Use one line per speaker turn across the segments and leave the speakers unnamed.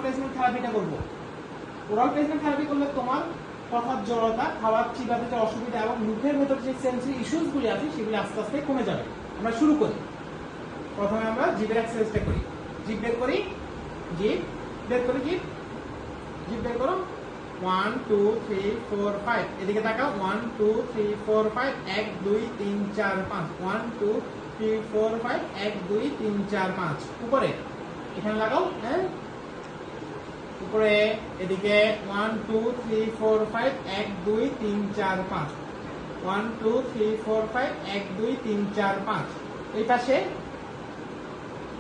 Placement থেরাপিটা করব। Oral placement therapy করলে তোমার কথার জড়তা, খাবার চিবাতে যে অসুবিধা এবং মুখের ভেতর যে সেন্সরি ইস্যুসগুলি আছে সেগুলি আস্তে আস্তে কমে যাবে। আমরা শুরু করি। প্রথমে আমরা জিভের এক্সারসাইজটা করি। জিভ বের করি, জিভ বের করি, জিভ জিভ বের করো। 1 2 3 4 5 এদিকে তাকাও। 1 2 3 4 5 1 2 3 4 5 1 2 3 4 5 1 2 3 4 5 উপরে এখানে লাগাও। হ্যাঁ, উপরে এদিকে 1 2 3 4 5 1 2 3 4 5 1 2 3 4 5 1 2 3 4 5 এই পাশে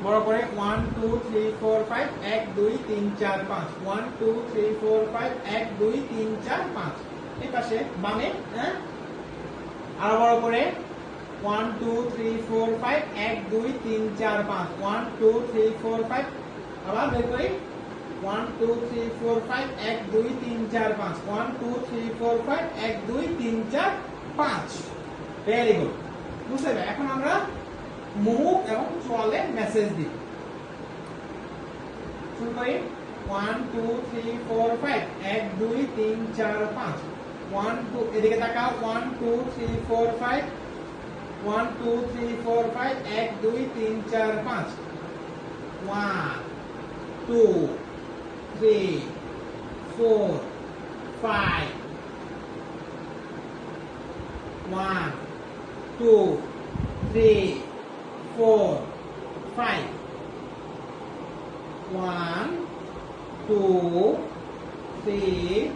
বড় করে 1 2 3 4 5 1 2 3 4 5 1 2 3 4 5 1 2 3 4 5 এই পাশে বামে। হ্যাঁ, আরো বড় করে 1 2 3 4 5 1 2 3 4 5 1 2 3 4 5 আবার বের করি। 1 2 3 4 5 1 2 3 4 5 1 2 3 4 5 1 2 3 4 5 ভেরি গুড। বুঝতে পারবে? এখন আমরা মুখ এবং চোয়ালে মেসেজ দিই। শুরু করি। 1 2 3 4 5 1 2 3 4 5 1 2 এদিকে তাকাও। 1 2 3 4 5 1 2 3 4 5 1 2 3 4 5 1 2 3 4 5 1 2 3 4 5 1 2 3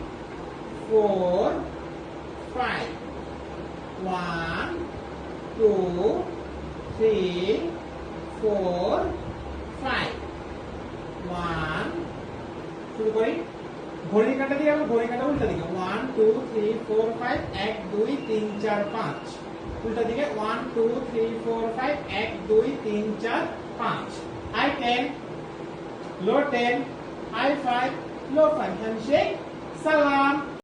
4 5 1 2 3 4 5 1 শুরু করি। ঘড়ির কাঁটা দিয়ে আমরা ঘড়ির কাঁটা উল্টা দিকে 1 2 3 4 5 1 2 3 4 5 উল্টা দিকে 1 2 3 4 5 1 2 3 4 5 হাই 10 লো 10 হাই 5 লো 5 হ্যান্ডশেক সালাম।